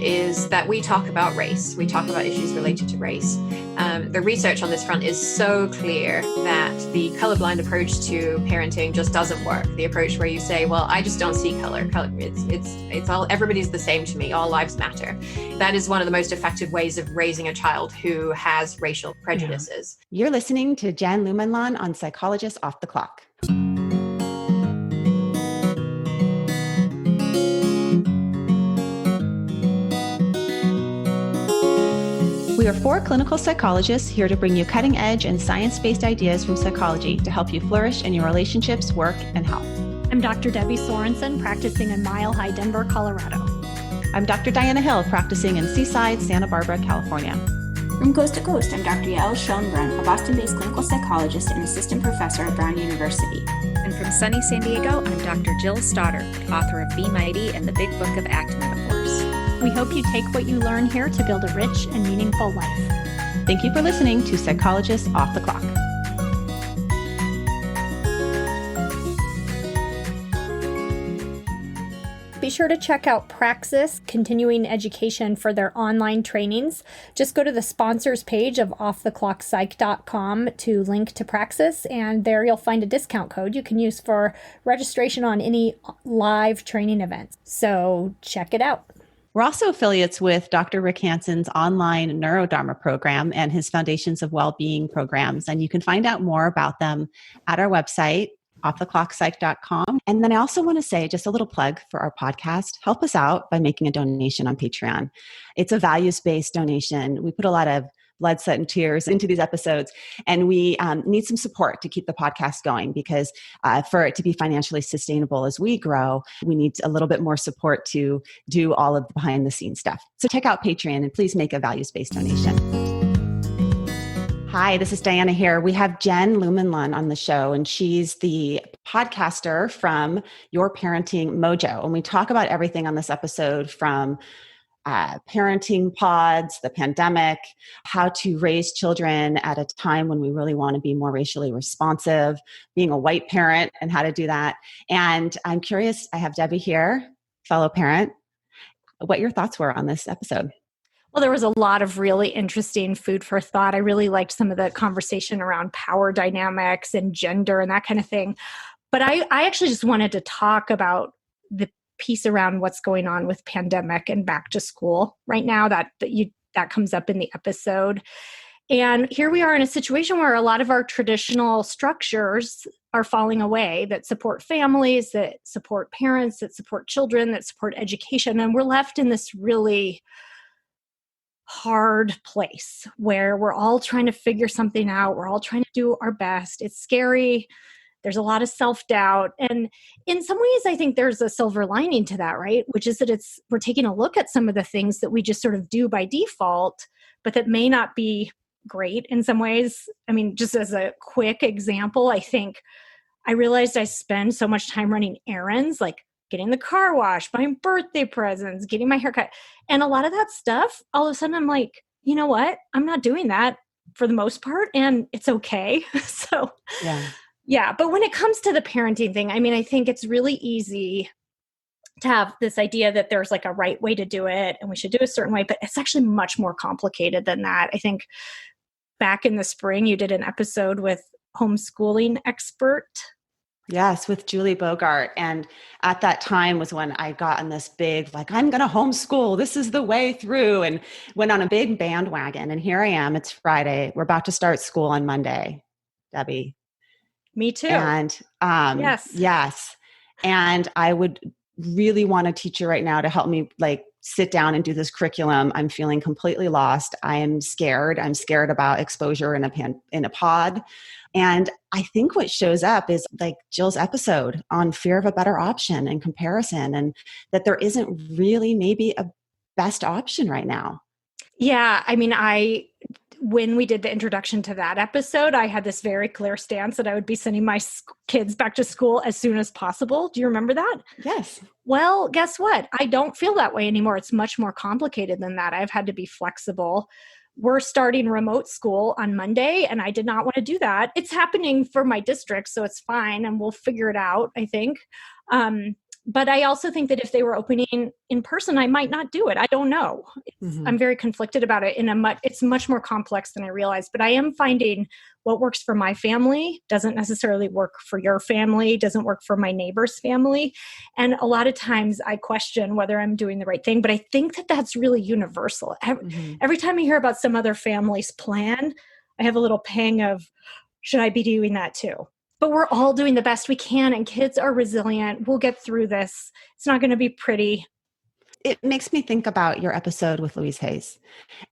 is that we talk about race. We talk about issues related to race. The research on this front is so clear that the colorblind approach to parenting just doesn't work. The approach where you say, well, I just don't see color. It's all, everybody's the same to me. All lives matter. That is one of the most effective ways of raising a child who has racial prejudices. You're listening to Jen Lumanlan on Psychologist Off the Clock. We are 4 clinical psychologists here to bring you cutting-edge and science-based ideas from psychology to help you flourish in your relationships, work, and health. I'm Dr. Debbie Sorensen, practicing in Mile High, Denver, Colorado. I'm Dr. Diana Hill, practicing in Seaside, Santa Barbara, California. From Coast to Coast, I'm Dr. Yael Schoenbrunn, a Boston-based clinical psychologist and assistant professor at Brown University. And from sunny San Diego, I'm Dr. Jill Stoddard, author of Be Mighty and the Big Book of Act Metaphors. We hope you take what you learn here to build a rich and meaningful life. Thank you for listening to Psychologist Off the Clock. Be sure to check out Praxis Continuing Education for their online trainings. Just go to the sponsors page of offtheclockpsych.com to link to Praxis, and there you'll find a discount code you can use for registration on any live training events. So check it out. We're also affiliates with Dr. Rick Hansen's online Neurodharma program and his Foundations of Wellbeing programs. And you can find out more about them at our website, offtheclockpsych.com. And then I also want to say just a little plug for our podcast. Help us out by making a donation on Patreon. It's a values-based donation. We put a lot of blood, sweat, and tears into these episodes. And we need some support to keep the podcast going because for it to be financially sustainable as we grow, we need a little bit more support to do all of the behind the scenes stuff. So check out Patreon and please make a values-based donation. Hi, this is Diana here. We have Jen Lumanlan on the show, and she's the podcaster from Your Parenting Mojo. And we talk about everything on this episode from parenting pods, the pandemic, how to raise children at a time when we really want to be more racially responsive, being a white parent and how to do that. And I'm curious, I have Debbie here, fellow parent, what your thoughts were on this episode. Well, there was a lot of really interesting food for thought. I really liked some of the conversation around power dynamics and gender and that kind of thing. But I actually just wanted to talk about the piece around what's going on with pandemic and back to school right now that comes up in the episode. And here we are in a situation where a lot of our traditional structures are falling away that support families, that support parents, that support children, that support education. And we're left in this really hard place where we're all trying to figure something out. We're all trying to do our best. It's scary. There's a lot of self-doubt. And in some ways, I think there's a silver lining to that, right? Which is that we're taking a look at some of the things that we just sort of do by default, but that may not be great in some ways. I mean, just as a quick example, I think I realized I spend so much time running errands, like getting the car washed, buying birthday presents, getting my hair cut. And a lot of that stuff, all of a sudden I'm like, you know what? I'm not doing that for the most part, and it's okay. So yeah, but when it comes to the parenting thing, I mean, I think it's really easy to have this idea that there's like a right way to do it and we should do a certain way, but it's actually much more complicated than that. I think back in the spring, you did an episode with homeschooling expert. Yes, with Julie Bogart. And at that time was when I got on this big, I'm going to homeschool. This is the way through, and went on a big bandwagon. And here I am. It's Friday. We're about to start school on Monday, Debbie. Me too. And yes. And I would really want a teacher right now to help me sit down and do this curriculum. I'm feeling completely lost. I am scared. I'm scared about exposure in a pod. And I think what shows up is like Jill's episode on fear of a better option and comparison, and that there isn't really maybe a best option right now. Yeah. I mean, when we did the introduction to that episode, I had this very clear stance that I would be sending my kids back to school as soon as possible. Do you remember that? Yes. Well, guess what? I don't feel that way anymore. It's much more complicated than that. I've had to be flexible. We're starting remote school on Monday, and I did not want to do that. It's happening for my district, so it's fine, and we'll figure it out, I think. But I also think that if they were opening in person, I might not do it. I don't know. I'm very conflicted about it. It's much more complex than I realized. But I am finding what works for my family doesn't necessarily work for your family, doesn't work for my neighbor's family. And a lot of times I question whether I'm doing the right thing. But I think that that's really universal. Every time I hear about some other family's plan, I have a little pang of, should I be doing that too? But we're all doing the best we can, and kids are resilient. We'll get through this. It's not going to be pretty. It makes me think about your episode with Louise Hayes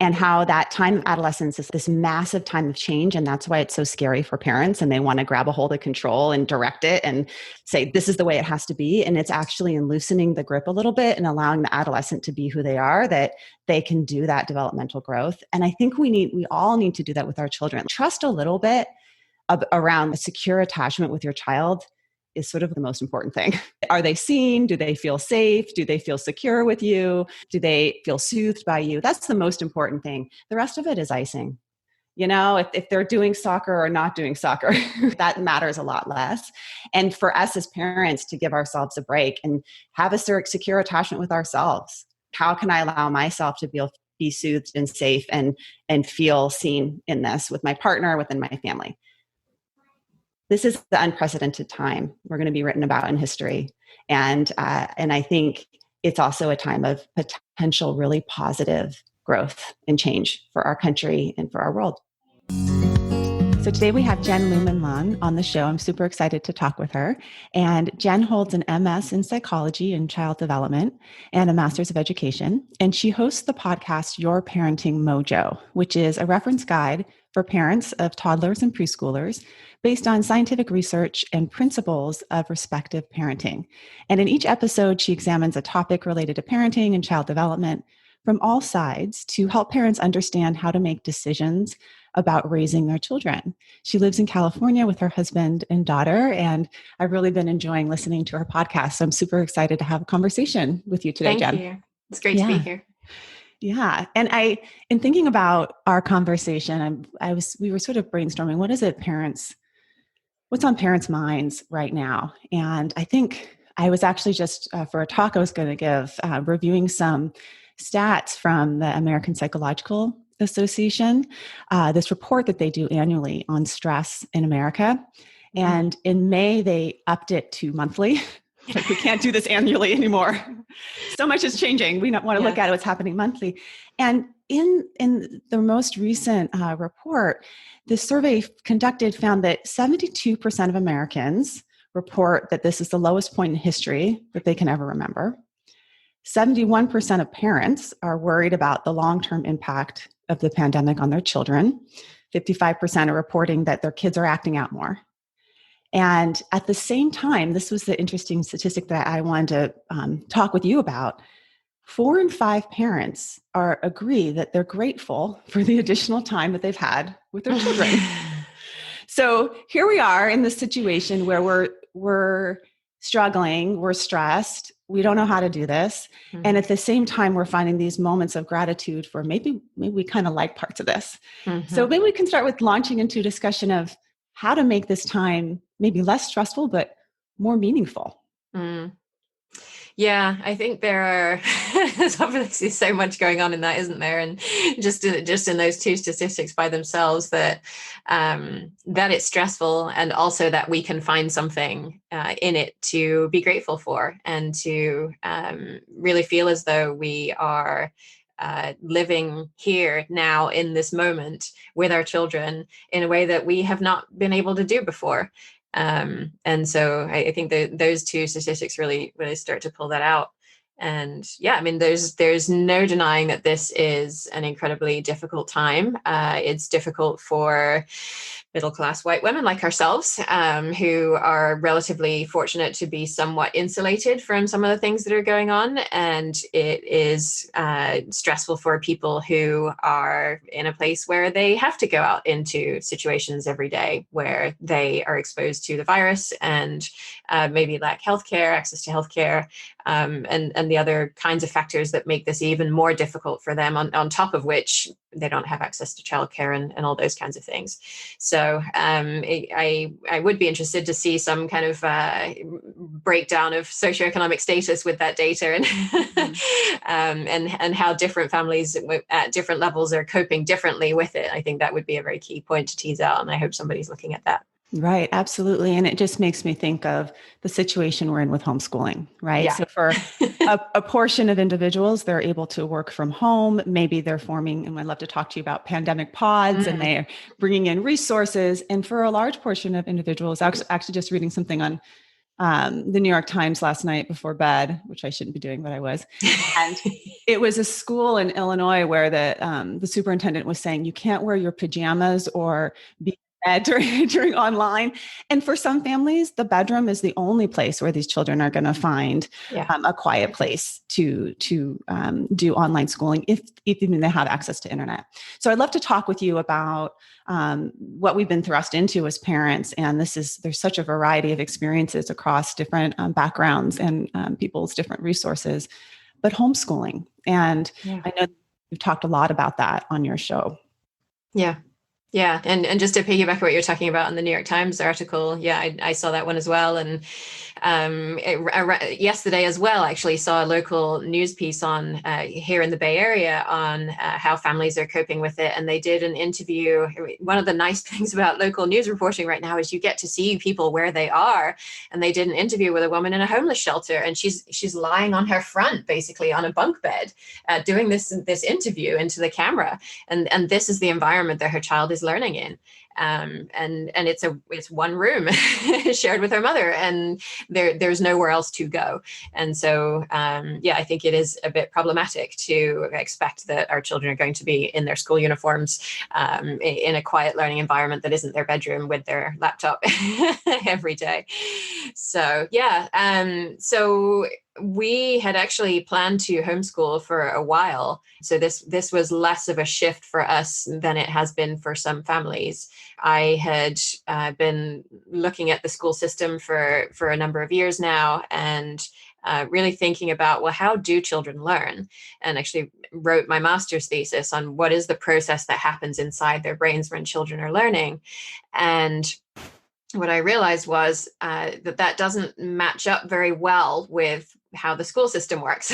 and how that time of adolescence is this massive time of change. And that's why it's so scary for parents. And they want to grab a hold of control and direct it and say, this is the way it has to be. And it's actually in loosening the grip a little bit and allowing the adolescent to be who they are, that they can do that developmental growth. And I think we all need to do that with our children. Trust a little bit around a secure attachment with your child is sort of the most important thing. Are they seen? Do they feel safe? Do they feel secure with you? Do they feel soothed by you? That's the most important thing. The rest of it is icing. If they're doing soccer or not doing soccer, that matters a lot less. And for us as parents to give ourselves a break and have a secure attachment with ourselves. How can I allow myself to be soothed and safe and feel seen in this with my partner, within my family? This is the unprecedented time we're going to be written about in history. And I think it's also a time of potential really positive growth and change for our country and for our world. So today we have Jen Lumanlan on the show. I'm super excited to talk with her. And Jen holds an MS in psychology and child development and a master's of education. And she hosts the podcast, Your Parenting Mojo, which is a reference guide for parents of toddlers and preschoolers based on scientific research and principles of respective parenting. And in each episode, she examines a topic related to parenting and child development from all sides to help parents understand how to make decisions about raising their children. She lives in California with her husband and daughter, and I've really been enjoying listening to her podcast. So I'm super excited to have a conversation with you today, Jen. Thank you. It's great to be here. Yeah. And in thinking about our conversation, we were sort of brainstorming, what's on parents' minds right now? And I think I was actually just for a talk I was going to give, reviewing some stats from the American Psychological Association, this report that they do annually on stress in America. And in May, they upped it to monthly. Like, we can't do this annually anymore. So much is changing. We want to look at what's happening monthly. And in the most recent report, the survey conducted found that 72% of Americans report that this is the lowest point in history that they can ever remember. 71% of parents are worried about the long-term impact of the pandemic on their children. 55% are reporting that their kids are acting out more. And at the same time, this was the interesting statistic that I wanted to talk with you about. 4 in 5 parents agree that they're grateful for the additional time that they've had with their children. So here we are in this situation where we're struggling, we're stressed, we don't know how to do this. Mm-hmm. And at the same time, we're finding these moments of gratitude for maybe we kind of like parts of this. Mm-hmm. So maybe we can start with launching into a discussion of how to make this time maybe less stressful, but more meaningful. Mm. Yeah, I think there's obviously so much going on in that, isn't there? And just in those two statistics by themselves, that it's stressful, and also that we can find something in it to be grateful for, and to really feel as though we are living here now in this moment with our children in a way that we have not been able to do before. And so I think that those two statistics really start to pull that out. And yeah, I mean, there's no denying that this is an incredibly difficult time. It's difficult for middle-class white women like ourselves, who are relatively fortunate to be somewhat insulated from some of the things that are going on. And it is stressful for people who are in a place where they have to go out into situations every day where they are exposed to the virus and maybe lack healthcare, access to healthcare, and the other kinds of factors that make this even more difficult for them, on top of which they don't have access to childcare and all those kinds of things. So I would be interested to see some kind of breakdown of socioeconomic status with that data, and how different families at different levels are coping differently with it. I think that would be a very key point to tease out, and I hope somebody's looking at that. Right, absolutely. And it just makes me think of the situation we're in with homeschooling, right? Yeah. So for a portion of individuals, they're able to work from home. Maybe they're forming, and I'd love to talk to you about pandemic pods, and they're bringing in resources. And for a large portion of individuals, actually just reading something on the New York Times last night before bed, which I shouldn't be doing, but I was. And it was a school in Illinois where the superintendent was saying, you can't wear your pajamas or be during online. And for some families, the bedroom is the only place where these children are going to find a quiet place to do online schooling, if even they have access to internet. So I'd love to talk with you about what we've been thrust into as parents. And there's such a variety of experiences across different backgrounds and people's different resources, but homeschooling. And I know you've talked a lot about that on your show. Yeah. Yeah. And just to piggyback what you're talking about in the New York Times article, I saw that one as well. And yesterday as well, actually saw a local news piece on here in the Bay Area on how families are coping with it. And they did an interview. One of the nice things about local news reporting right now is you get to see people where they are. And they did an interview with a woman in a homeless shelter, and she's lying on her front, basically on a bunk bed, doing this interview into the camera. And this is the environment that her child is learning in. And it's one room shared with her mother, and there's nowhere else to go. And so, I think it is a bit problematic to expect that our children are going to be in their school uniforms, in a quiet learning environment that isn't their bedroom with their laptop every day. So, so we had actually planned to homeschool for a while. So this was less of a shift for us than it has been for some families. I had been looking at the school system for a number of years now, and really thinking about, well, how do children learn? And actually wrote my master's thesis on what is the process that happens inside their brains when children are learning. And what I realized was that doesn't match up very well with how the school system works.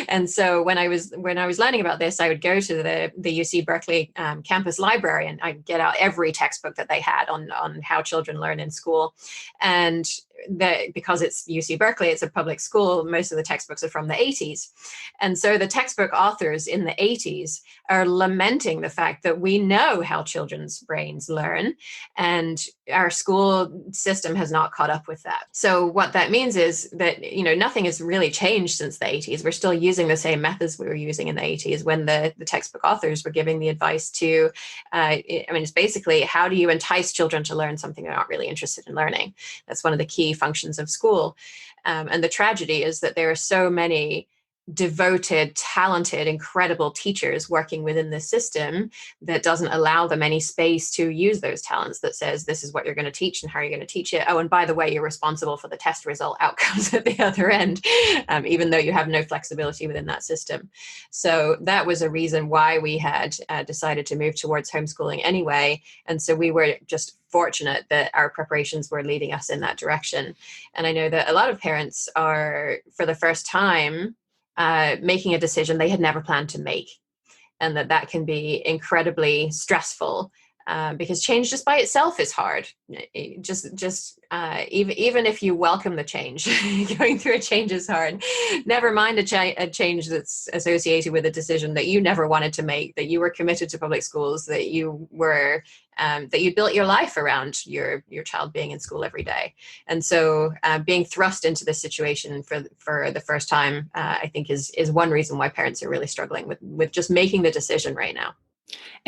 And so when I was learning about this, I would go to the UC Berkeley campus library, and I'd get out every textbook that they had on how children learn in school. And because it's UC Berkeley, it's a public school, most of the textbooks are from the 80s. And so the textbook authors in the 80s are lamenting the fact that we know how children's brains learn, and our school system has not caught up with that. So what that means is that, nothing has really changed since the 80s. We're still using the same methods we were using in the 80s when the textbook authors were giving the advice to, it's basically, how do you entice children to learn something they're not really interested in learning? That's one of the key functions of school. And the tragedy is that there are so many devoted, talented, incredible teachers working within the system that doesn't allow them any space to use those talents, that says, this is what you're going to teach and how you're going to teach it. Oh, and by the way, you're responsible for the test result outcomes at the other end, even though you have no flexibility within that system. So that was a reason why we had decided to move towards homeschooling anyway. And so we were just fortunate that our preparations were leading us in that direction. And I know that a lot of parents are, for the first time, making a decision they had never planned to make, and that can be incredibly stressful, because change just by itself is hard. Even if you welcome the change, going through a change is hard. Never mind a change that's associated with a decision that you never wanted to make, that you were committed to public schools, that you were that you built your life around your child being in school every day. And so being thrust into this situation for the first time, I think is one reason why parents are really struggling with just making the decision right now.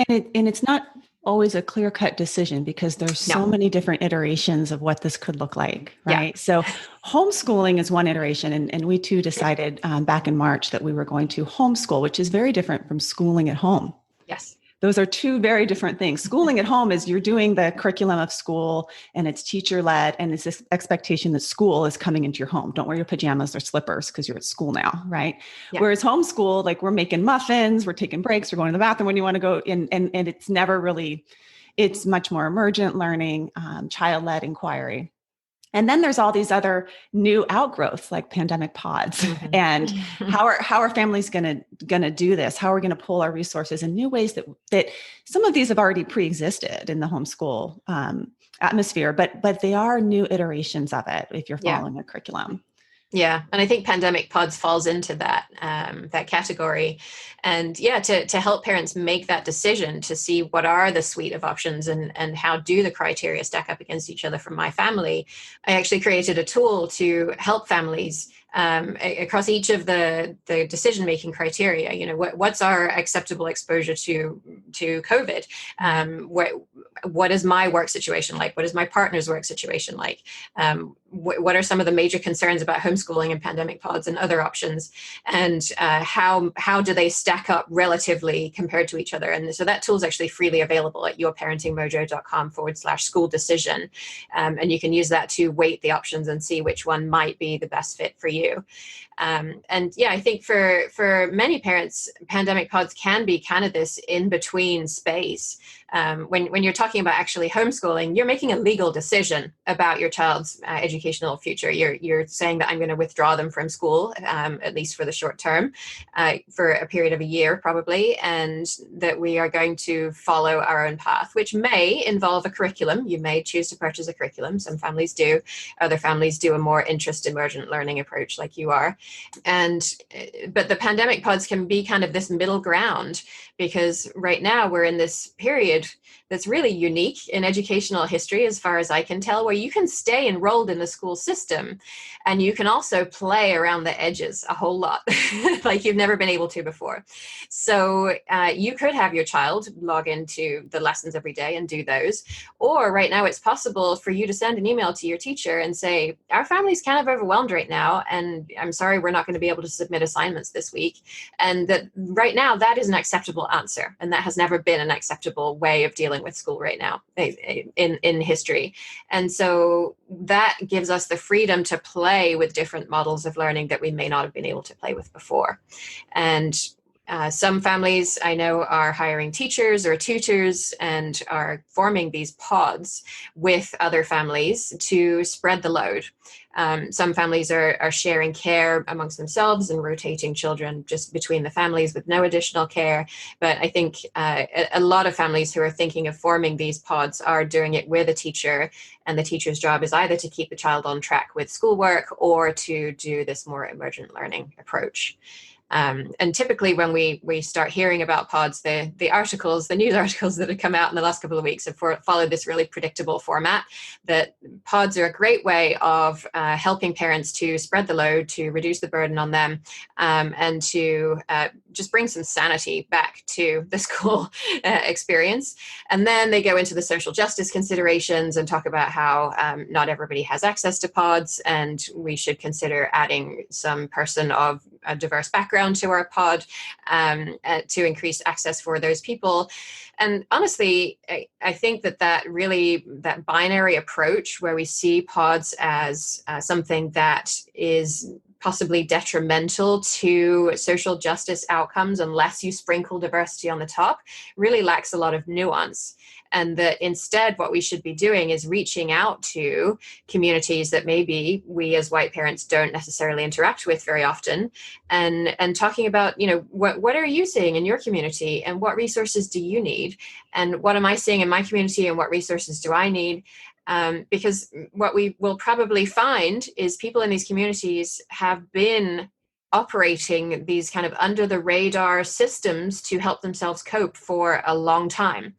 And it's not always a clear-cut decision, because there's so many different iterations of what this could look like, right? Yeah. So homeschooling is one iteration, and we too decided back in March that we were going to homeschool, which is very different from schooling at home. Yes. Those are two very different things. Schooling at home is you're doing the curriculum of school and it's teacher led, and it's this expectation that school is coming into your home. Don't wear your pajamas or slippers because you're at school now, right? Yeah. Whereas homeschool, like we're making muffins, we're taking breaks, we're going to the bathroom when you want to go, and it's never really, it's much more emergent learning, child-led inquiry. And then there's all these other new outgrowths like pandemic pods. Mm-hmm. And how are families going to do this? How are we going to pull our resources in new ways that some of these have already pre-existed in the homeschool atmosphere, but they are new iterations of it if you're following a curriculum. Yeah. And I think pandemic pods falls into that category. And to help parents make that decision to see what are the suite of options and how do the criteria stack up against each other from my family, I actually created a tool to help families across each of the decision-making criteria. What's our acceptable exposure to COVID? What is my work situation like? What is my partner's work situation like? What are some of the major concerns about homeschooling and pandemic pods and other options? And how do they stack up relatively compared to each other? And so that tool is actually freely available at yourparentingmojo.com/school decision. And you can use that to weight the options and see which one might be the best fit for you. I think for many parents, pandemic pods can be kind of this in-between space. When you're talking about actually homeschooling, you're making a legal decision about your child's educational future. You're saying that I'm going to withdraw them from school, at least for the short term, for a period of a year probably, and that we are going to follow our own path, which may involve a curriculum. You may choose to purchase a curriculum. Some families do. Other families do a more interest emergent learning approach like you are. But the pandemic pods can be kind of this middle ground, because right now we're in this period that's really unique in educational history, as far as I can tell, where you can stay enrolled in the school system and you can also play around the edges a whole lot, like you've never been able to before. So you could have your child log into the lessons every day and do those. Or right now it's possible for you to send an email to your teacher and say, our family's kind of overwhelmed right now, and I'm sorry, we're not going to be able to submit assignments this week. And that right now that is an acceptable answer. And that has never been an acceptable way of dealing with school right now in history. And so that gives us the freedom to play with different models of learning that we may not have been able to play with before. And some families I know are hiring teachers or tutors and are forming these pods with other families to spread the load. Some families are sharing care amongst themselves and rotating children just between the families with no additional care. But I think a lot of families who are thinking of forming these pods are doing it with a teacher, and the teacher's job is either to keep the child on track with schoolwork or to do this more emergent learning approach. And typically when we start hearing about pods, the news articles that have come out in the last couple of weeks have followed this really predictable format, that pods are a great way of helping parents to spread the load, to reduce the burden on them, and to just bring some sanity back to the school experience. And then they go into the social justice considerations and talk about how not everybody has access to pods, and we should consider adding some person of a diverse background to our pod to increase access for those people. And honestly, I think that binary approach where we see pods as something that is possibly detrimental to social justice outcomes unless you sprinkle diversity on the top really lacks a lot of nuance. And that instead what we should be doing is reaching out to communities that maybe we as white parents don't necessarily interact with very often, and talking about, what are you seeing in your community and what resources do you need, and what am I seeing in my community and what resources do I need? Because what we will probably find is people in these communities have been operating these kind of under the radar systems to help themselves cope for a long time.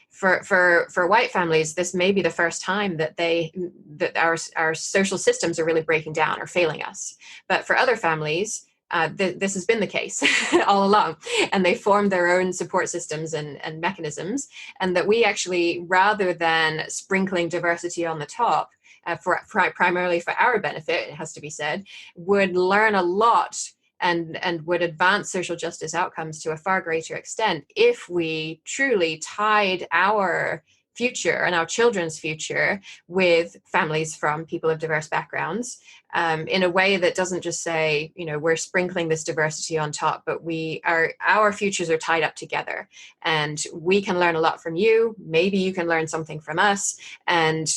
For white families, this may be the first time that our social systems are really breaking down or failing us. But for other families, this has been the case all along, and they formed their own support systems and mechanisms, and that we actually, rather than sprinkling diversity on the top, primarily for our benefit, it has to be said, would learn a lot and would advance social justice outcomes to a far greater extent if we truly tied our future and our children's future with families from people of diverse backgrounds, in a way that doesn't just say, we're sprinkling this diversity on top, but our futures are tied up together, and we can learn a lot from you. Maybe you can learn something from us, and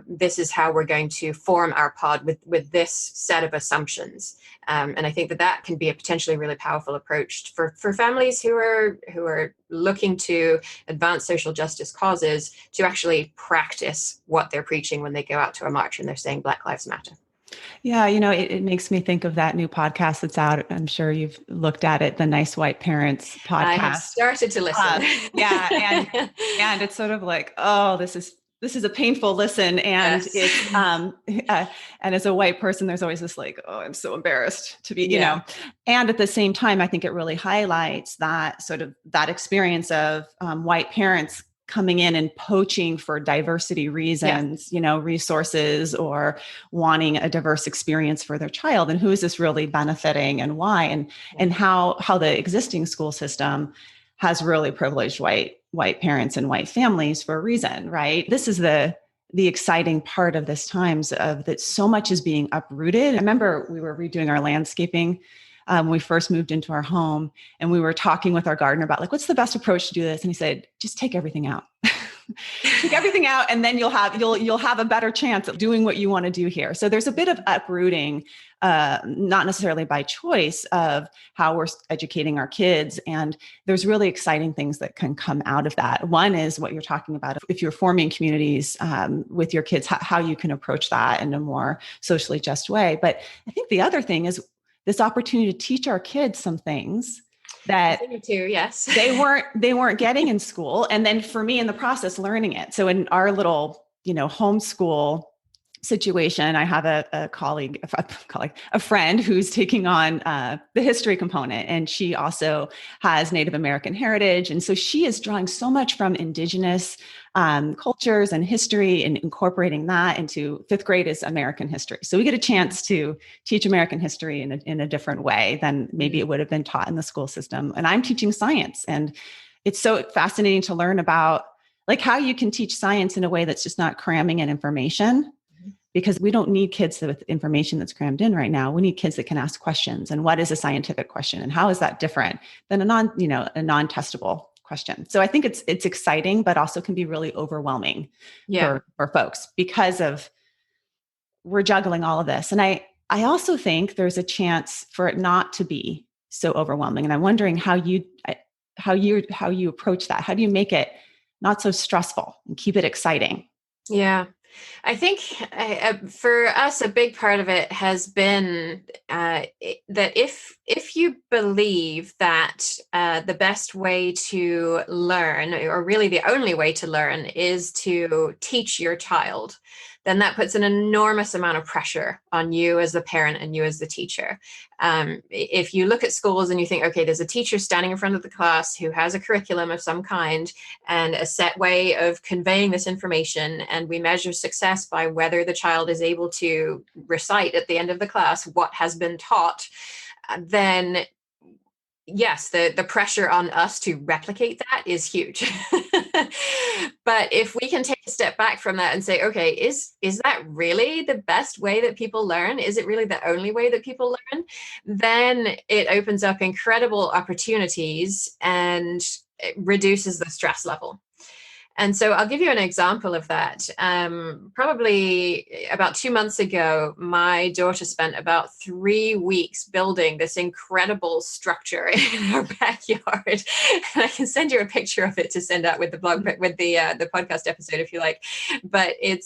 this is how we're going to form our pod with this set of assumptions. And I think that can be a potentially really powerful approach for families who are looking to advance social justice causes, to actually practice what they're preaching when they go out to a march and they're saying Black Lives Matter. Yeah, it makes me think of that new podcast that's out. I'm sure you've looked at it, the Nice White Parents podcast. I have started to listen. And it's sort of like, oh, this is a painful listen. And It's, and as a white person, there's always this like, oh, I'm so embarrassed to be, you know, and at the same time, I think it really highlights that sort of that experience of white parents coming in and poaching for diversity reasons, resources, or wanting a diverse experience for their child. And who is this really benefiting, and why, and how the existing school system has really privileged white parents and white families for a reason, right? This is the exciting part of this times of that so much is being uprooted. I remember we were redoing our landscaping when we first moved into our home, and we were talking with our gardener about like, what's the best approach to do this? And he said, just take everything out. Take everything out, and then you'll have a better chance of doing what you want to do here. So there's a bit of uprooting, not necessarily by choice, of how we're educating our kids. And there's really exciting things that can come out of that. One is what you're talking about. If you're forming communities with your kids, how you can approach that in a more socially just way. But I think the other thing is this opportunity to teach our kids some things that they weren't getting in school. And then for me in the process, learning it. So in our little, homeschool situation, I have a friend who's taking on the history component, and she also has Native American heritage. And so she is drawing so much from Indigenous cultures and history, and incorporating that into fifth grade is American history. So we get a chance to teach American history in a different way than maybe it would have been taught in the school system. And I'm teaching science, and it's so fascinating to learn about like how you can teach science in a way that's just not cramming in information. Because we don't need kids with information that's crammed in right now. We need kids that can ask questions. And what is a scientific question? And how is that different than a non-testable question? So I think it's exciting, but also can be really overwhelming for folks, because of we're juggling all of this. And I also think there's a chance for it not to be so overwhelming. And I'm wondering how you approach that. How do you make it not so stressful and keep it exciting? Yeah. I think for us, a big part of it has been that if you believe that the best way to learn, or really the only way to learn, is to teach your child, then that puts an enormous amount of pressure on you as the parent and you as the teacher. If you look at schools and you think, okay, there's a teacher standing in front of the class who has a curriculum of some kind and a set way of conveying this information, and we measure success by whether the child is able to recite at the end of the class what has been taught, then yes, the pressure on us to replicate that is huge. But if we can take a step back from that and say, okay, is that really the best way that people learn? Is it really the only way that people learn? Then it opens up incredible opportunities and it reduces the stress level. And so I'll give you an example of that. Probably about 2 months ago, my daughter spent about 3 weeks building this incredible structure in our backyard. And I can send you a picture of it to send out with the blog, with the podcast episode if you like. But it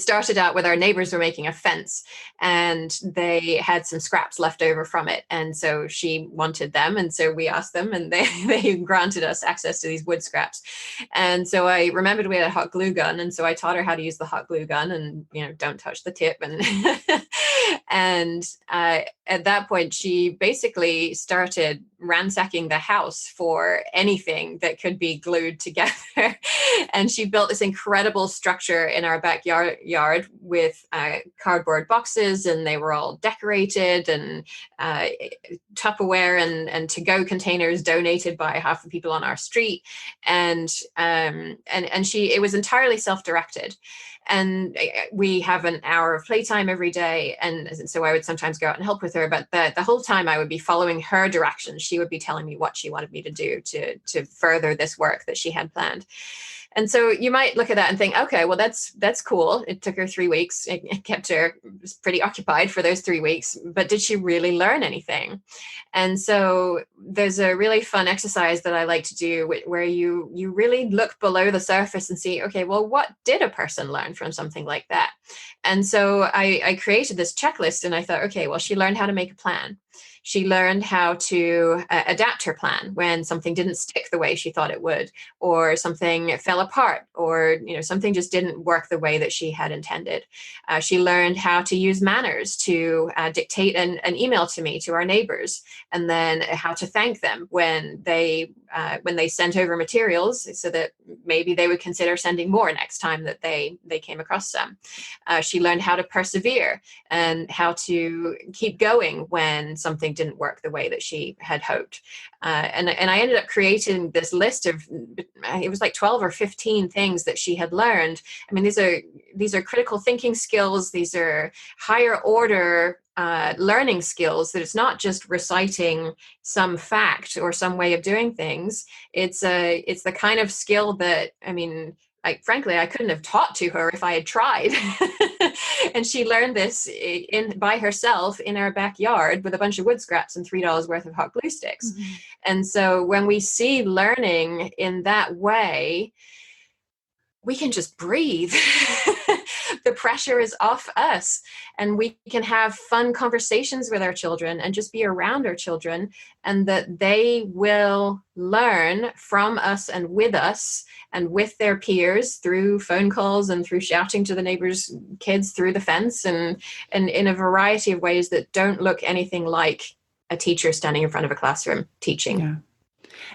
started out with our neighbors were making a fence, and they had some scraps left over from it. And so she wanted them. And so we asked them, and they granted us access to these wood scraps. And so I remembered we had a hot glue gun. And so I taught her how to use the hot glue gun, and, don't touch the tip. And at that point, she basically started ransacking the house for anything that could be glued together. And she built this incredible structure in our backyard with cardboard boxes, and they were all decorated, and Tupperware and to-go containers donated by half the people on our street. And it was entirely self-directed. And we have an hour of playtime every day. And so I would sometimes go out and help with her. But the whole time I would be following her directions. She would be telling me what she wanted me to do to further this work that she had planned. And so you might look at that and think, okay, well, that's cool. It took her 3 weeks. It kept her pretty occupied for those 3 weeks. But did she really learn anything? And so there's a really fun exercise that I like to do where you really look below the surface and see, okay, well, what did a person learn from something like that? And so I created this checklist, and I thought, okay, well, she learned how to make a plan. She learned how to adapt her plan when something didn't stick the way she thought it would, or something fell apart, or something just didn't work the way that she had intended. She learned how to use manners to dictate an email to me, to our neighbors, and then how to thank them when they sent over materials, so that maybe they would consider sending more next time that they came across some. She learned how to persevere and how to keep going when something didn't work the way that she had hoped. And I ended up creating this list of, it was like 12 or 15 things that she had learned. I mean, these are critical thinking skills. These are higher order learning skills, that it's not just reciting some fact or some way of doing things. It's the kind of skill that, I mean, frankly, I couldn't have taught to her if I had tried. And she learned this by herself in our backyard with a bunch of wood scraps and $3 worth of hot glue sticks. Mm-hmm. And so when we see learning in that way, we can just breathe. The pressure is off us, and we can have fun conversations with our children and just be around our children, and that they will learn from us and with their peers through phone calls and through shouting to the neighbors' kids through the fence, and in a variety of ways that don't look anything like a teacher standing in front of a classroom teaching. Yeah.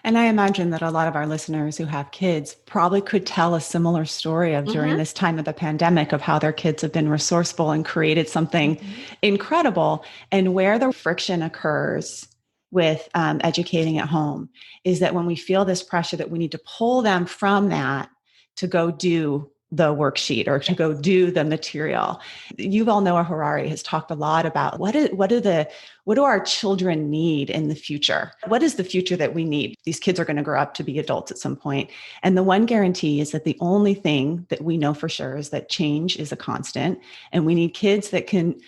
And I imagine that a lot of our listeners who have kids probably could tell a similar story of during this time of the pandemic, of how their kids have been resourceful and created something incredible. And where the friction occurs with educating at home is that when we feel this pressure that we need to pull them from that to go do the worksheet or to go do the material. Yuval Noah Harari has talked a lot about what do our children need in the future? What is the future that we need? These kids are going to grow up to be adults at some point. And the one guarantee is that the only thing that we know for sure is that change is a constant. And we need kids that can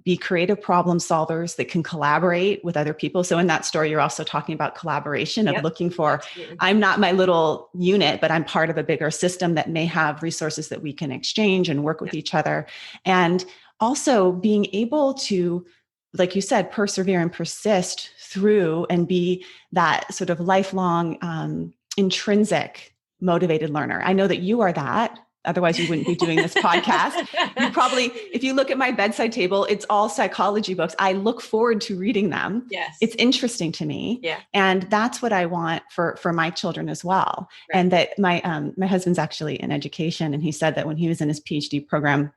be creative problem solvers, that can collaborate with other people. So in that story, you're also talking about collaboration, of looking for, absolutely. I'm not my little unit, but I'm part of a bigger system that may have resources that we can exchange and work with each other. And also being able to, like you said, persevere and persist through and be that sort of lifelong, intrinsic motivated learner. I know that you are that. Otherwise, you wouldn't be doing this podcast. You probably, if you look at my bedside table, it's all psychology books. I look forward to reading them. Yes. It's interesting to me. Yeah. And that's what I want for my children as well. Right. And that my husband's actually in education. And he said that when he was in his PhD program,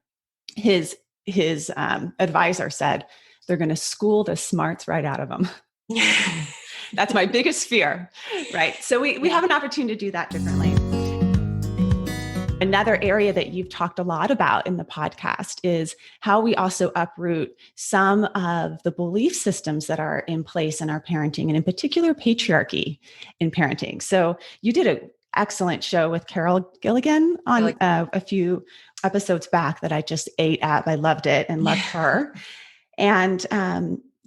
his advisor said, they're going to school the smarts right out of them. That's my biggest fear. Right. So we have an opportunity to do that differently. Another area that you've talked a lot about in the podcast is how we also uproot some of the belief systems that are in place in our parenting, and in particular, patriarchy in parenting. So you did an excellent show with Carol Gilligan on a few episodes back that I just ate at. I loved it and loved her. And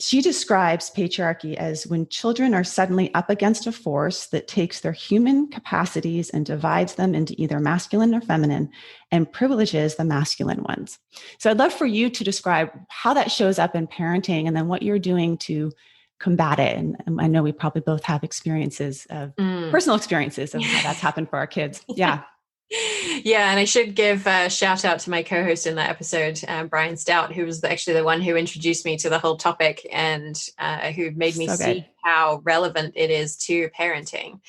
she describes patriarchy as when children are suddenly up against a force that takes their human capacities and divides them into either masculine or feminine and privileges the masculine ones. So I'd love for you to describe how that shows up in parenting and then what you're doing to combat it. And I know we probably both have experiences of personal experiences of how that's happened for our kids. Yeah. Yeah, and I should give a shout out to my co-host in that episode, Brian Stout, who was actually the one who introduced me to the whole topic and who made me So see good. how relevant it is to parenting.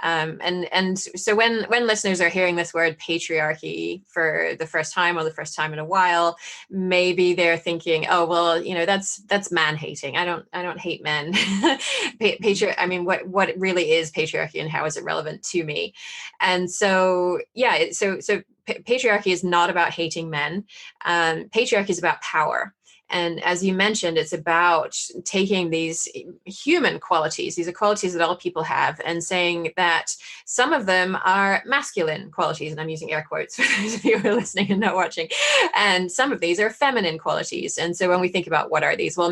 And so when listeners are hearing this word patriarchy for the first time or the first time in a while, maybe they're thinking, oh well, that's man hating. I don't hate men. I mean, what really is patriarchy and how is it relevant to me? And so yeah, so patriarchy is not about hating men. Patriarchy is about power. And as you mentioned, it's about taking these human qualities, these are qualities that all people have, and saying that some of them are masculine qualities, and I'm using air quotes for those of you who are listening and not watching, and some of these are feminine qualities. And so when we think about what are these, well,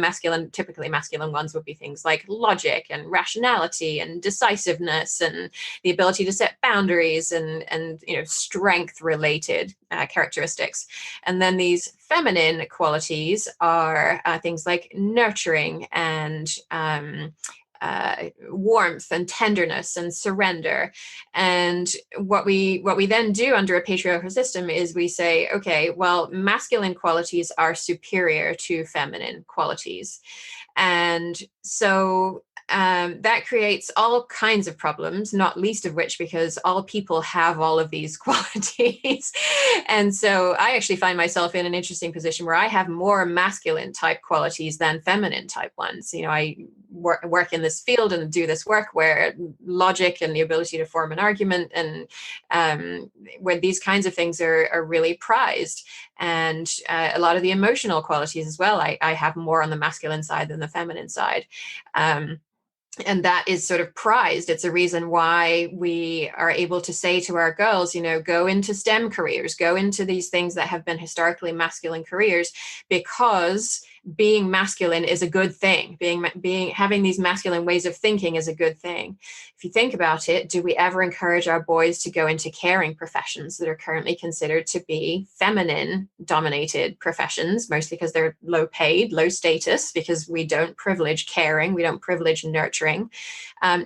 typically masculine ones would be things like logic and rationality and decisiveness and the ability to set boundaries and strength related characteristics. And then these feminine qualities are things like nurturing and warmth and tenderness and surrender. And what we then do under a patriarchal system is we say, okay, well, masculine qualities are superior to feminine qualities. And so that creates all kinds of problems, not least of which because all people have all of these qualities. And so I actually find myself in an interesting position where I have more masculine type qualities than feminine type ones. I work in this field and do this work where logic and the ability to form an argument and where these kinds of things are really prized. And a lot of the emotional qualities as well, I have more on the masculine side than the feminine side. And that is sort of prized. It's a reason why we are able to say to our girls, go into STEM careers, go into these things that have been historically masculine careers, because being masculine is a good thing. Having these masculine ways of thinking is a good thing. If you think about it, do we ever encourage our boys to go into caring professions that are currently considered to be feminine dominated professions, mostly because they're low paid, low status, because we don't privilege caring, we don't privilege nurturing?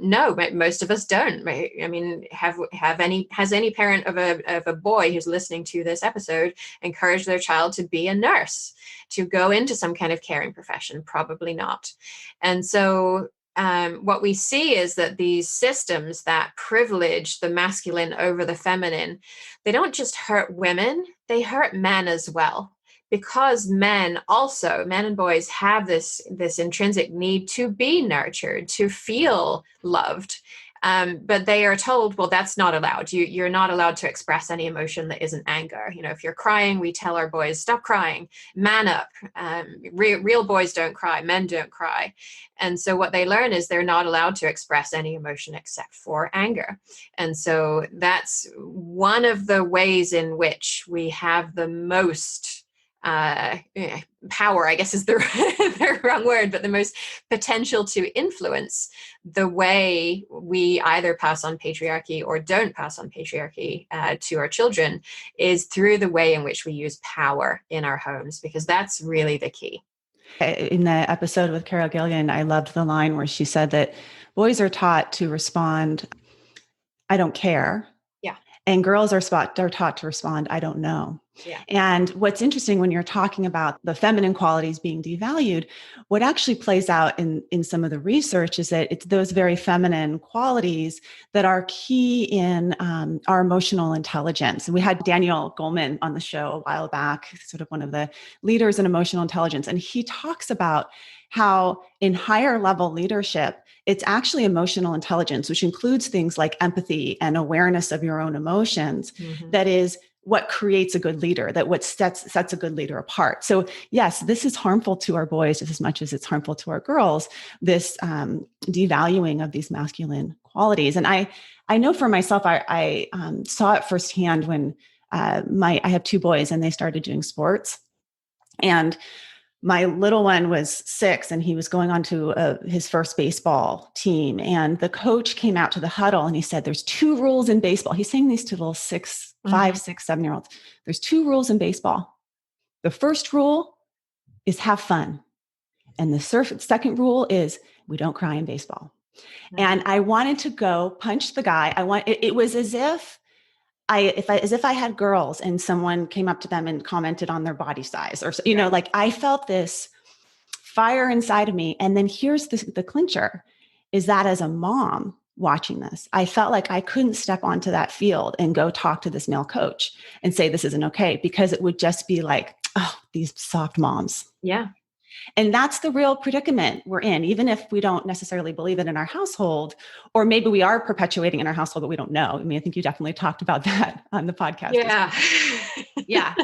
No, most of us don't. I mean, has any parent of a boy who's listening to this episode encouraged their child to be a nurse, to go into some kind of caring profession? Probably not. And so what we see is that these systems that privilege the masculine over the feminine, they don't just hurt women, they hurt men as well. Because men and boys have this intrinsic need to be nurtured, to feel loved. But they are told, well, that's not allowed. You're not allowed to express any emotion that isn't anger. If you're crying, we tell our boys, stop crying, man up. Real boys don't cry, men don't cry. And so what they learn is they're not allowed to express any emotion except for anger. And so that's one of the ways in which we have the most power, I guess is the wrong word, but the most potential to influence the way we either pass on patriarchy or don't pass on patriarchy to our children is through the way in which we use power in our homes, because that's really the key. In the episode with Carol Gilligan, I loved the line where she said that boys are taught to respond, I don't care. Yeah. And girls are taught to respond, I don't know. Yeah. And what's interesting when you're talking about the feminine qualities being devalued, what actually plays out in some of the research is that it's those very feminine qualities that are key in our emotional intelligence. And we had Daniel Goleman on the show a while back, sort of one of the leaders in emotional intelligence. And he talks about how in higher level leadership, it's actually emotional intelligence, which includes things like empathy and awareness of your own emotions, that is what creates a good leader, that what sets a good leader apart. So yes, this is harmful to our boys as much as it's harmful to our girls, this devaluing of these masculine qualities. And I know for myself, I saw it firsthand when I have two boys and they started doing sports. And my little one was 6 and he was going on to his first baseball team. And the coach came out to the huddle and he said, there's 2 rules in baseball. He's saying these to little 5, 6, 7-year-olds. There's 2 rules in baseball. The first rule is have fun. And the second rule is we don't cry in baseball. And I wanted to go punch the guy. It was as if as if I had girls and someone came up to them and commented on their body size or, you know, like I felt this fire inside of me. And then here's the clincher is that as a mom watching this, I felt like I couldn't step onto that field and go talk to this male coach and say, this isn't okay, because it would just be like, oh, these soft moms. Yeah. And that's the real predicament we're in, even if we don't necessarily believe it in our household, or maybe we are perpetuating in our household, but we don't know. I mean, I think you definitely talked about that on the podcast. Yeah. Yeah.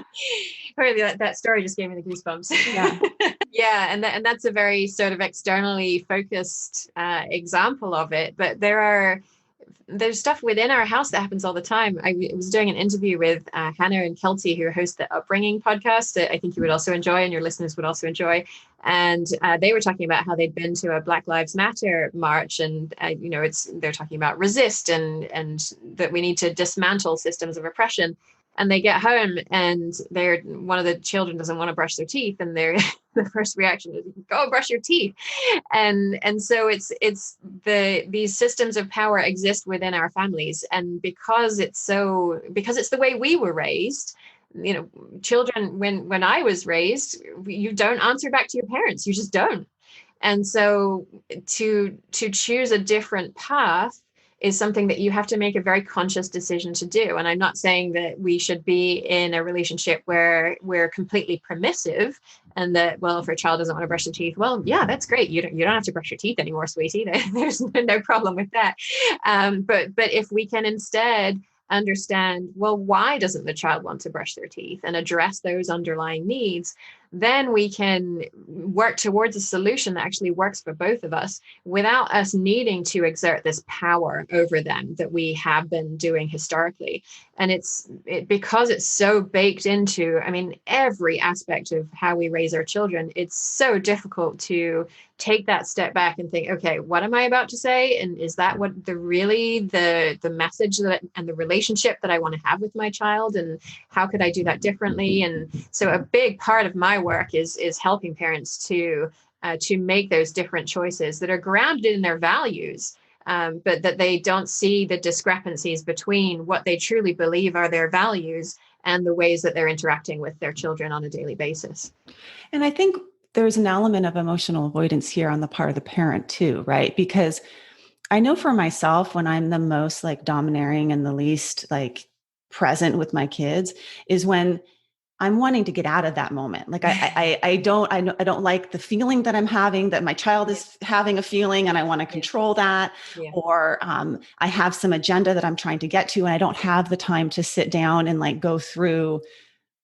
Probably that story just gave me the goosebumps. Yeah. Yeah. And that's a very sort of externally focused example of it. But there's stuff within our house that happens all the time. I was doing an interview with Hannah and Kelty, who host the Upbringing podcast that I think you would also enjoy and your listeners would also enjoy. And they were talking about how they'd been to a Black Lives Matter march, and they're talking about resist and that we need to dismantle systems of oppression. And they get home and one of the children doesn't want to brush their teeth, and the first reaction is, go brush your teeth. And so these systems of power exist within our families. And because it's the way we were raised, you know, children, when I was raised, you don't answer back to your parents, you just don't. And so to choose a different path is something that you have to make a very conscious decision to do. And I'm not saying that we should be in a relationship where we're completely permissive and that, well, if a child doesn't want to brush their teeth, well, yeah, that's great. You don't have to brush your teeth anymore, sweetie. There's no problem with that. But if we can instead understand, well, why doesn't the child want to brush their teeth, and address those underlying needs, then we can work towards a solution that actually works for both of us without us needing to exert this power over them that we have been doing historically. And because it's so baked into, I mean, every aspect of how we raise our children, it's so difficult to take that step back and think, okay, what am I about to say? And is that what the message and the relationship that I want to have with my child? And how could I do that differently? And so a big part of my work is helping parents to make those different choices that are grounded in their values, but that they don't see the discrepancies between what they truly believe are their values and the ways that they're interacting with their children on a daily basis. And I think there's an element of emotional avoidance here on the part of the parent too, right? Because I know for myself, when I'm the most like domineering and the least like present with my kids is when I'm wanting to get out of that moment. Like I don't like the feeling that I'm having, that my child is having a feeling, and I want to control that. Yeah. Or I have some agenda that I'm trying to get to, and I don't have the time to sit down and like go through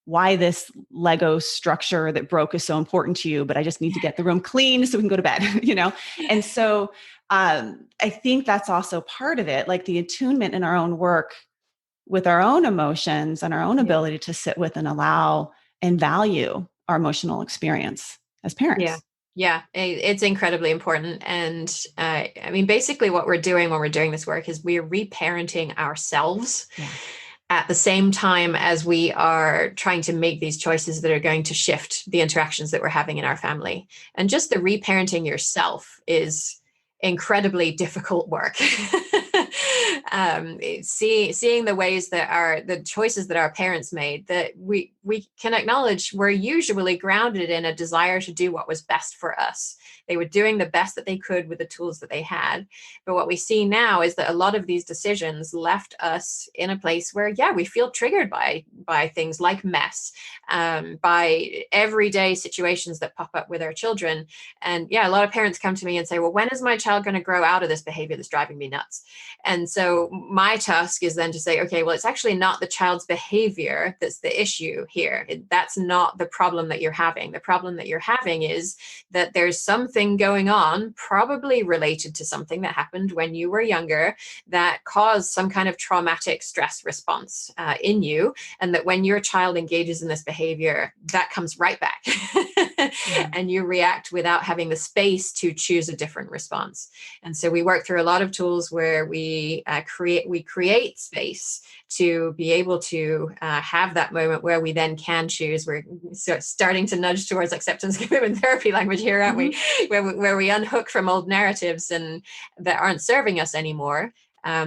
why this Lego structure that broke is so important to you, but I just need to get the room clean so we can go to bed, you know? And so I think that's also part of it, like the attunement in our own work with our own emotions and our own ability to sit with and allow and value our emotional experience as parents. Yeah, it's incredibly important. And I mean, basically what we're doing when we're doing this work is we're reparenting ourselves at the same time as we are trying to make these choices that are going to shift the interactions that we're having in our family. And just the reparenting yourself is incredibly difficult work. Seeing the ways that the choices that our parents made, that we can acknowledge were usually grounded in a desire to do what was best for us. They were doing the best that they could with the tools that they had. But what we see now is that a lot of these decisions left us in a place where, we feel triggered by things like mess, by everyday situations that pop up with our children. And a lot of parents come to me and say, well, when is my child going to grow out of this behavior that's driving me nuts? And so my task is then to say, okay, well, it's actually not the child's behavior that's the issue here. That's not the problem that you're having. The problem that you're having is that there's something going on, probably related to something that happened when you were younger, that caused some kind of traumatic stress response in you. And that when your child engages in this behavior, that comes right back. And you react without having the space to choose a different response. And so we work through a lot of tools where we create space to be able to have that moment where we then can choose. We're starting to nudge towards acceptance commitment therapy language here, aren't we? Where we unhook from old narratives and that aren't serving us anymore.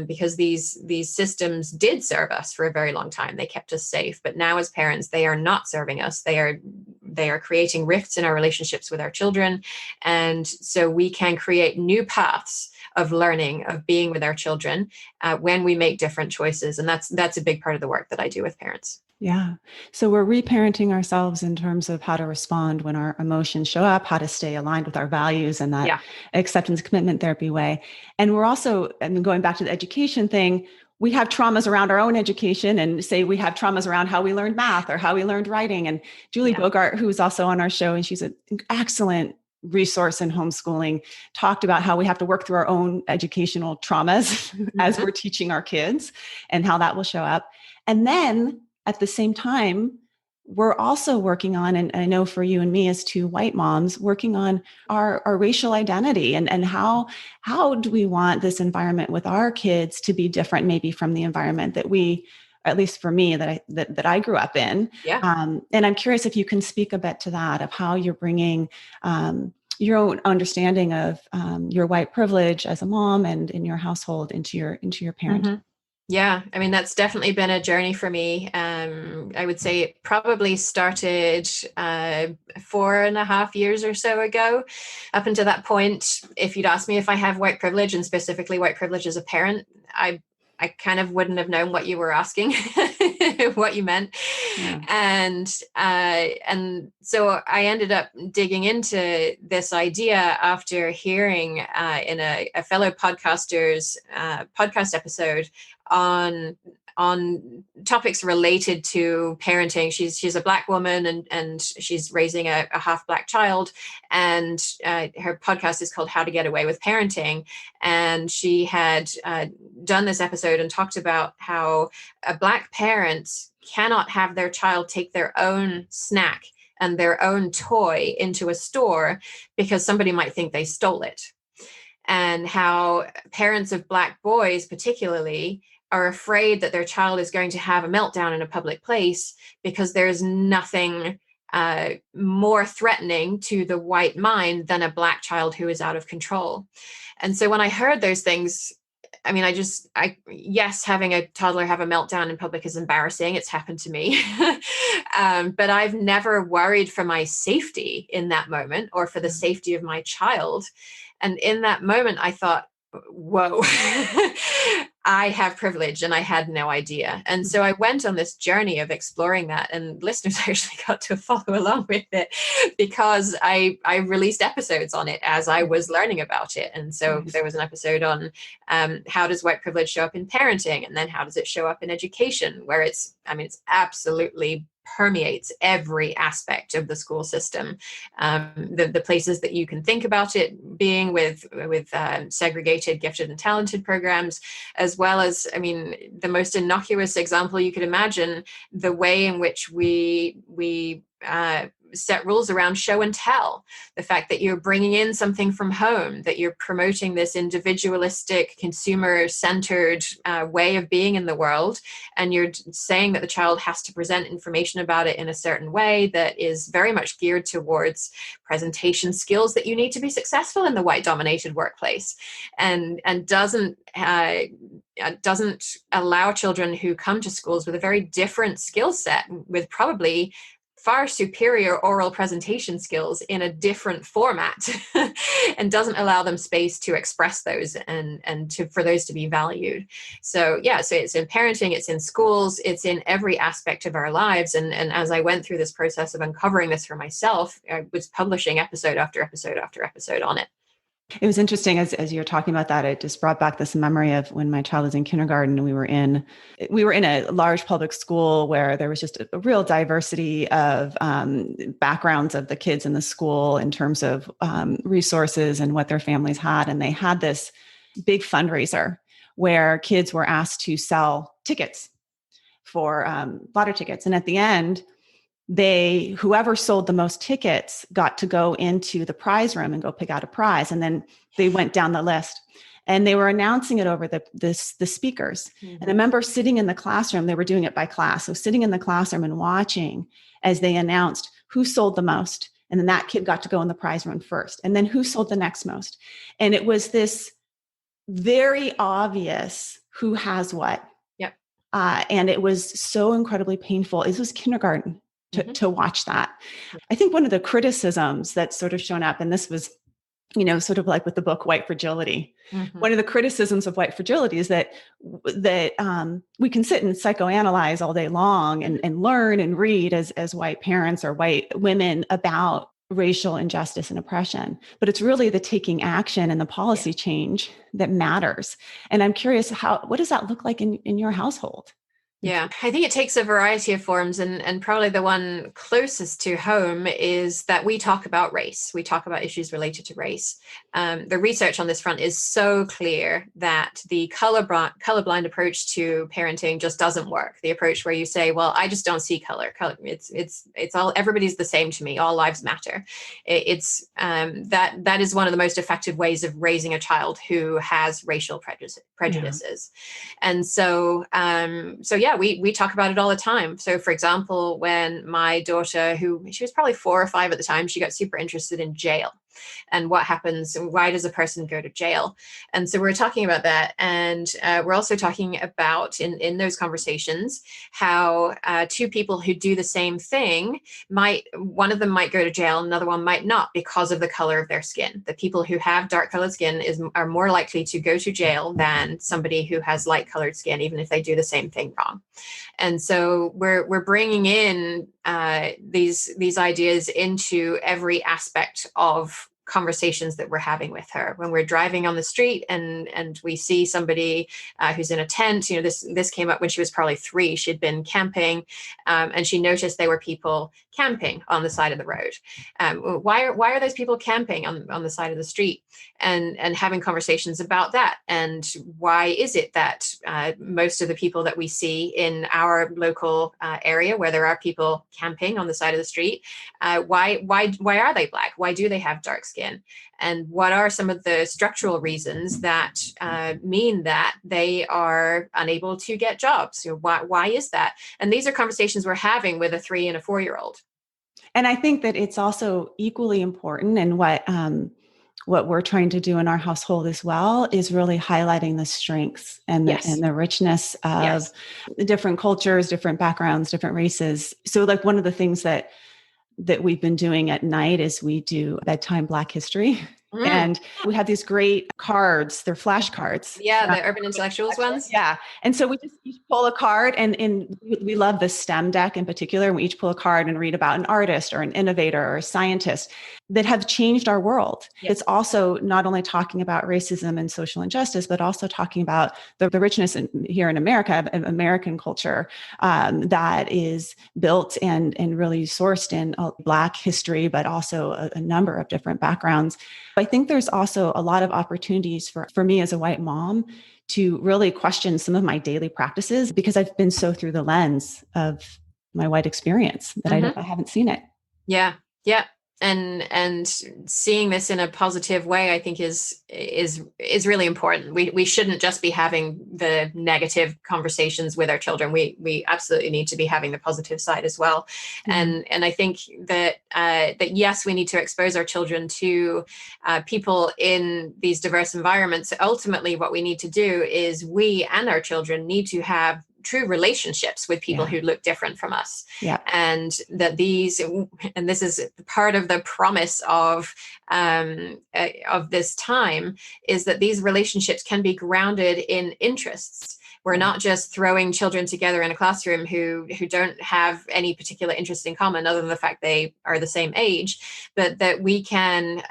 because these systems did serve us for a very long time. They kept us safe. But now as parents, they are not serving us. They are creating rifts in our relationships with our children. And so we can create new paths of learning, of being with our children when we make different choices. And that's a big part of the work that I do with parents. Yeah. So we're reparenting ourselves in terms of how to respond when our emotions show up, how to stay aligned with our values and that acceptance commitment therapy way. And we're also, going back to the education thing, we have traumas around our own education, and say we have traumas around how we learned math or how we learned writing. And Julie Bogart, who is also on our show, and she's an excellent resource in homeschooling, talked about how we have to work through our own educational traumas as we're teaching our kids and how that will show up. And then at the same time, we're also working on, and I know for you and me as two white moms, working on our racial identity and how do we want this environment with our kids to be different maybe from the environment that we, at least for me, that I grew up in. And I'm curious if you can speak a bit to that, of how you're bringing your own understanding of your white privilege as a mom and in your household into your parenting. Yeah, I mean, that's definitely been a journey for me. I would say it probably started 4.5 years or so ago. Up until that point, if you'd asked me if I have white privilege, and specifically white privilege as a parent, I kind of wouldn't have known what you were asking, what you meant. Yeah. And so I ended up digging into this idea after hearing in a fellow podcaster's podcast episode on topics related to parenting. She's a Black woman and she's raising a half Black child, and her podcast is called How to Get Away with Parenting. And she had done this episode and talked about how a Black parent cannot have their child take their own snack and their own toy into a store because somebody might think they stole it. And how parents of Black boys particularly are afraid that their child is going to have a meltdown in a public place because there's nothing more threatening to the white mind than a Black child who is out of control. And so when I heard those things, I mean, yes, having a toddler have a meltdown in public is embarrassing. It's happened to me. But I've never worried for my safety in that moment or for the safety of my child. And in that moment, I thought, whoa, I have privilege and I had no idea. And so I went on this journey of exploring that, and listeners actually got to follow along with it because I released episodes on it as I was learning about it. And so there was an episode on how does white privilege show up in parenting, and then how does it show up in education, where it's absolutely permeates every aspect of the school system. The places that you can think about it being with segregated, gifted, and talented programs, as well as, I mean, the most innocuous example you could imagine, the way in which we set rules around show and tell. The fact that you're bringing in something from home, that you're promoting this individualistic, consumer-centered way of being in the world, and you're saying that the child has to present information about it in a certain way that is very much geared towards presentation skills that you need to be successful in the white-dominated workplace, and doesn't allow children who come to schools with a very different skill set, with probably far superior oral presentation skills in a different format, and doesn't allow them space to express those and for those to be valued. So it's in parenting, it's in schools, it's in every aspect of our lives. And as I went through this process of uncovering this for myself, I was publishing episode after episode after episode on it. It was interesting as you were talking about that. It just brought back this memory of when my child was in kindergarten. We were in a large public school where there was just a real diversity of backgrounds of the kids in the school in terms of resources and what their families had. And they had this big fundraiser where kids were asked to sell tickets for lottery tickets. And at the end, whoever sold the most tickets got to go into the prize room and go pick out a prize. And then they went down the list and they were announcing it over the speakers. Mm-hmm. And I remember sitting in the classroom, they were doing it by class. So sitting in the classroom and watching as they announced who sold the most. And then that kid got to go in the prize room first. And then who sold the next most. And it was this very obvious who has what. Yep. And it was so incredibly painful. It was kindergarten to watch that. I think one of the criticisms that's sort of shown up, and this was, sort of like with the book White Fragility. One of the criticisms of white fragility is that we can sit and psychoanalyze all day long and learn and read as white parents or white women about racial injustice and oppression, but it's really the taking action and the policy change that matters. And I'm curious, what does that look like in your household? Yeah, I think it takes a variety of forms, and probably the one closest to home is that we talk about race. We talk about issues related to race. The research on this front is so clear that the colorblind approach to parenting just doesn't work. The approach where you say, "Well, I just don't see color. It's all, everybody's the same to me. All lives matter." That is one of the most effective ways of raising a child who has racial prejudices, and so yeah. We talk about it all the time. So, for example, when my daughter, she was probably 4 or 5 at the time, she got super interested in jail and what happens and why does a person go to jail. And so we're talking about that. And we're also talking about in those conversations how 2 people who do the same thing one of them might go to jail, another one might not, because of the color of their skin. The people who have dark colored skin are more likely to go to jail than somebody who has light colored skin, even if they do the same thing wrong. And so we're bringing in these ideas into every aspect of conversations that we're having with her. When we're driving on the street and we see somebody who's in a tent, this came up when she was probably 3. She'd been camping and she noticed there were people camping on the side of the road. Why are those people camping on the side of the street? And having conversations about that. And why is it that most of the people that we see in our local area where there are people camping on the side of the street, why are they Black? Why do they have dark skin? And what are some of the structural reasons that mean that they are unable to get jobs? Why is that? And these are conversations we're having with a 3 and a 4-year-old. And I think that it's also equally important, and what we're trying to do in our household as well is really highlighting the strengths and the richness of different cultures, different backgrounds, different races. So like one of the things that we've been doing at night is we do bedtime Black history. And we have these great cards. They're flashcards. Yeah, the Urban Intellectuals ones. Yeah. And so we just each pull a card, and we love the STEM deck in particular. And we each pull a card and read about an artist or an innovator or a scientist that have changed our world. Yes. It's also not only talking about racism and social injustice, but also talking about the richness here in America, American culture that is built and really sourced in Black history, but also a number of different backgrounds. I think there's also a lot of opportunities for me as a white mom to really question some of my daily practices, because I've been so through the lens of my white experience that I haven't seen it. Yeah. Yeah. And seeing this in a positive way, I think is really important. We shouldn't just be having the negative conversations with our children. We absolutely need to be having the positive side as well. Mm-hmm. And I think that yes, we need to expose our children to people in these diverse environments. Ultimately, what we need to do is we and our children need to have true relationships with people who look different from us. Yeah. And that this is part of the promise of this time, is that these relationships can be grounded in interests. We're not just throwing children together in a classroom who don't have any particular interest in common other than the fact they are the same age, but that we can,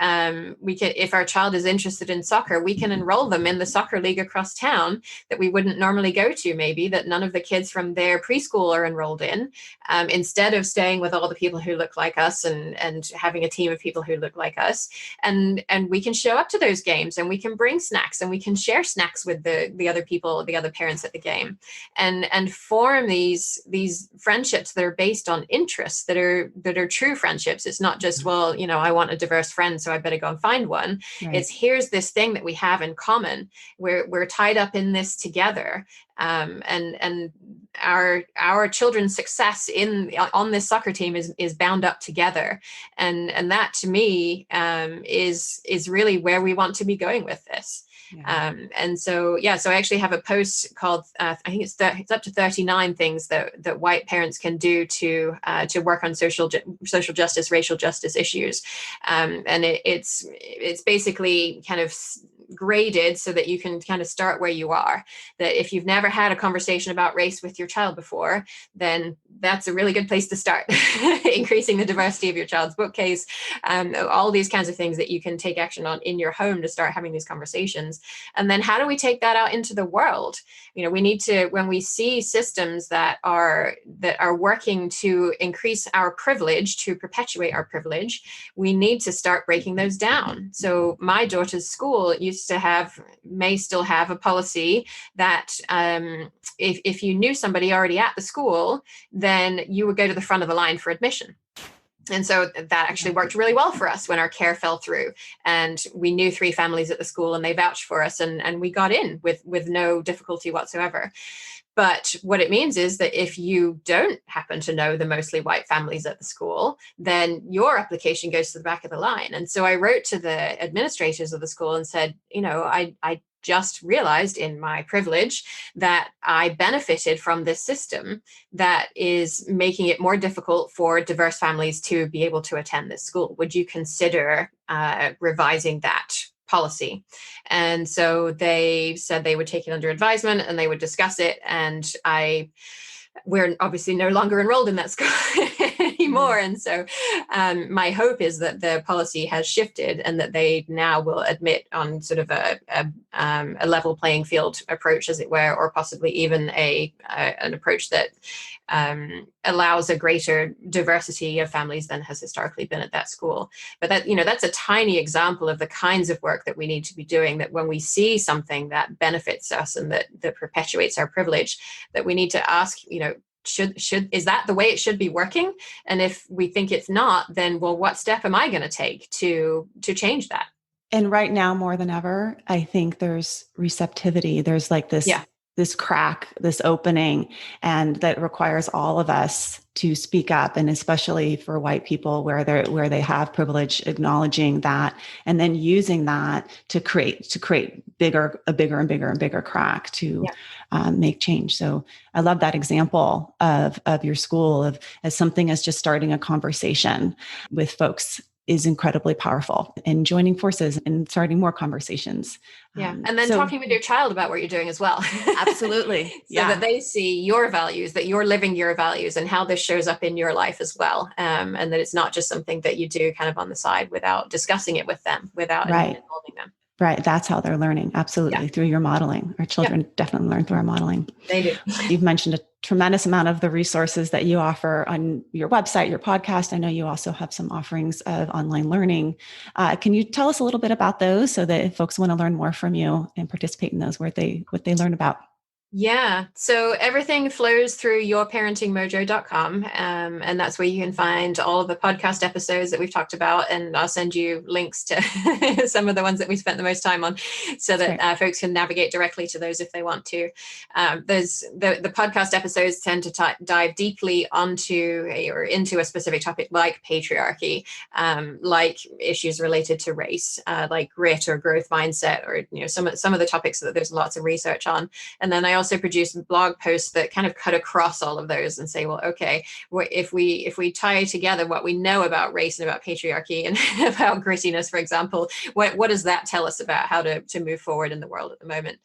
if our child is interested in soccer, we can enroll them in the soccer league across town that we wouldn't normally go to, maybe that none of the kids from their preschool are enrolled in, instead of staying with all the people who look like us and having a team of people who look like us. And we can show up to those games, and we can bring snacks, and we can share snacks with the other people, the other parents at the game, and form these friendships that are based on interests, that are true friendships. It's not just, well, I want a diverse friend, so I better go and find one. Right. It's, here's this thing that we have in common. We're tied up in this together. And our children's success on this soccer team is bound up together, and that to me is really where we want to be going with this. And so I actually have a post called, I think it's up to 39 things that white parents can do to work on social justice, racial justice issues. And it's basically kind of graded so that you can kind of start where you are. That if you've never had a conversation about race with your child before, then that's a really good place to start. Increasing the diversity of your child's bookcase, all these kinds of things that you can take action on in your home to start having these conversations. And then how do we take that out into the world? We need to, when we see systems that are working to increase our privilege, to perpetuate our privilege, we need to start breaking those down. So my daughter's school may still have a policy that if you knew somebody already at the school, then you would go to the front of the line for admission. And so that actually worked really well for us when our care fell through, and we knew 3 families at the school and they vouched for us, and we got in with no difficulty whatsoever. But what it means is that if you don't happen to know the mostly white families at the school, then your application goes to the back of the line. And so I wrote to the administrators of the school and said, I just realized in my privilege that I benefited from this system that is making it more difficult for diverse families to be able to attend this school. Would you consider revising that policy? And so they said they would take it under advisement and they would discuss it. And we're obviously no longer enrolled in that school anymore. And so my hope is that the policy has shifted and that they now will admit on sort of a level playing field approach, as it were, or possibly even an approach that allows a greater diversity of families than has historically been at that school. But that's a tiny example of the kinds of work that we need to be doing, that when we see something that benefits us and that perpetuates our privilege, that we need to ask, is that the way it should be working? And if we think it's not, then what step am I going to take to change that? And right now, more than ever, I think there's receptivity. There's like this crack, this opening, and that requires all of us to speak up, and especially for white people where they have privilege, acknowledging that, and then using that to create a bigger and bigger crack to make change. So I love that example of your school as something as just starting a conversation with folks is incredibly powerful, and joining forces and starting more conversations. And then talking with your child about what you're doing as well. Absolutely. So that they see your values, that you're living your values, and how this shows up in your life as well. And that it's not just something that you do kind of on the side without discussing it with them, without involving them. Right. That's how they're learning. Absolutely. Through your modeling. Our children definitely learn through our modeling. They do. You've mentioned a tremendous amount of the resources that you offer on your website, your podcast. I know you also have some offerings of online learning. Can you tell us a little bit about those so that if folks want to learn more from you and participate in those, what they learn about? Yeah. So everything flows through yourparentingmojo.com. And that's where you can find all of the podcast episodes that we've talked about. And I'll send you links to some of the ones that we spent the most time on, so that folks can navigate directly to those if they want to. There's the podcast episodes tend to dive deeply into a specific topic like patriarchy, like issues related to race, like grit or growth mindset, or some of the topics that there's lots of research on. And then I also produce blog posts that kind of cut across all of those and say, well, okay, if we tie together what we know about race and about patriarchy and about grittiness, for example, what does that tell us about how to move forward in the world at the moment?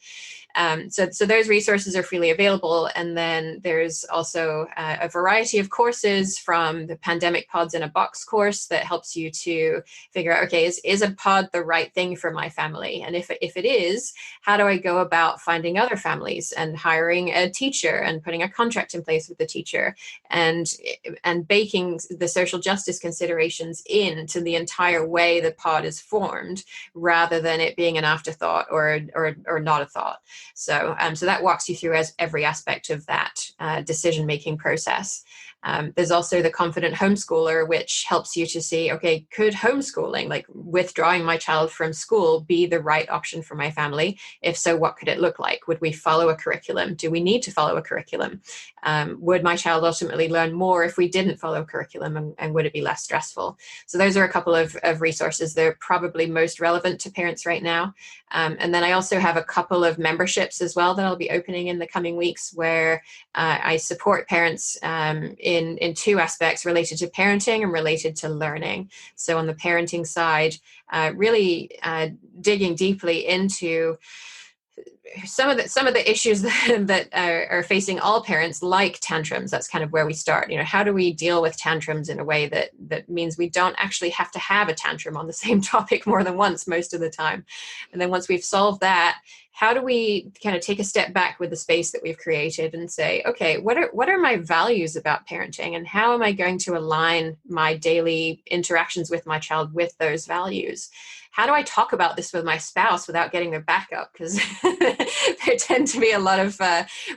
So those resources are freely available. And then there's also a variety of courses, from the Pandemic Pods in a Box course that helps you to figure out, okay, is a pod the right thing for my family? And if it is, how do I go about finding other families and hiring a teacher and putting a contract in place with the teacher and baking the social justice considerations into the entire way the pod is formed, rather than it being an afterthought or not a thought. So that walks you through as every aspect of that decision-making process. There's also the confident homeschooler, which helps you to see, okay, could homeschooling, like withdrawing my child from school, be the right option for my family? If so, what could it look like? Would we follow a curriculum? Do we need to follow a curriculum? Would my child ultimately learn more if we didn't follow a curriculum, and would it be less stressful? So those are a couple of resources. They're probably most relevant to parents right now. And then I also have a couple of memberships as well that I'll be opening in the coming weeks, where I support parents in two aspects related to parenting and related to learning. So on the parenting side, really digging deeply into some of the issues that are facing all parents, like tantrums. That's kind of where we start. How do we deal with tantrums in a way that means we don't actually have to have a tantrum on the same topic more than once most of the time? And then once we've solved that, how do we kind of take a step back with the space that we've created and say, okay, what are my values about parenting, and how am I going to align my daily interactions with my child with those values? How do I talk about this with my spouse without getting their back up? Because there tend to be a lot of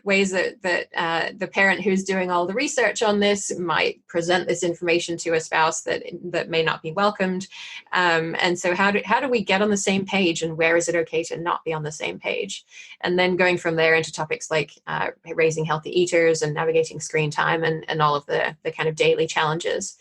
ways that the parent who's doing all the research on this might present this information to a spouse that may not be welcomed. And so how do we get on the same page, and where is it okay to not be on the same page? And then going from there into topics like raising healthy eaters and navigating screen time and all of the kind of daily challenges.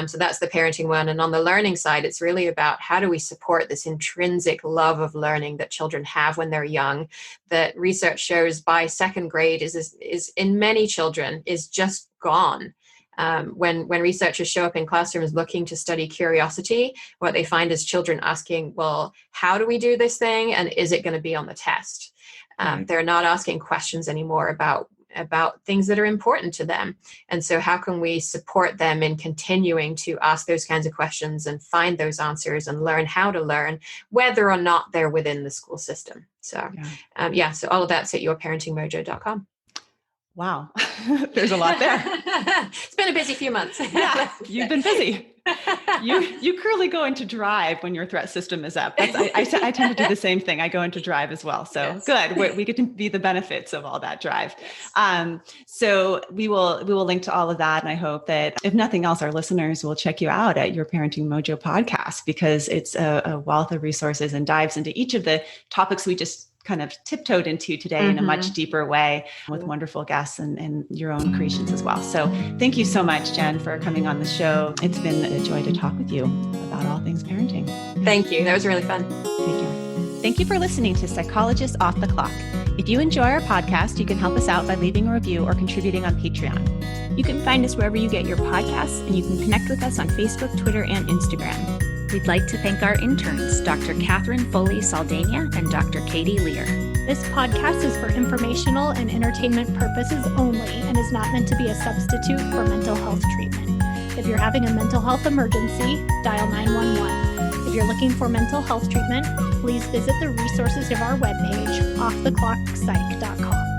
So that's the parenting one. And on the learning side, it's really about how do we support this intrinsic love of learning that children have when they're young, that research shows by second grade is in many children is just gone. When researchers show up in classrooms looking to study curiosity, what they find is children asking, well, how do we do this thing? And is it going to be on the test? They're not asking questions anymore about things that are important to them. And so how can we support them in continuing to ask those kinds of questions and find those answers and learn how to learn, whether or not they're within the school system? So, so all of that's at yourparentingmojo.com. Wow. There's a lot there. It's been a busy few months. Yeah, you've been busy. You clearly go into drive when your threat system is up. I tend to do the same thing. I go into drive as well. So yes. Good. We get to be the benefits of all that drive. So we will link to all of that. And I hope that if nothing else, our listeners will check you out at Your Parenting Mojo podcast, because it's a wealth of resources and dives into each of the topics we just kind of tiptoed into today in a much deeper way, with wonderful guests and your own creations as well. So thank you so much, Jen, for coming on the show. It's been a joy to talk with you about all things parenting. Thank you. That was really fun. Take care. Thank you for listening to Psychologists Off the Clock. If you enjoy our podcast, you can help us out by leaving a review or contributing on Patreon. You can find us wherever you get your podcasts, and you can connect with us on Facebook, Twitter, and Instagram. We'd like to thank our interns, Dr. Catherine Foley-Saldana and Dr. Katie Lear. This podcast is for informational and entertainment purposes only and is not meant to be a substitute for mental health treatment. If you're having a mental health emergency, dial 911. If you're looking for mental health treatment, please visit the resources of our webpage, offtheclockpsych.com.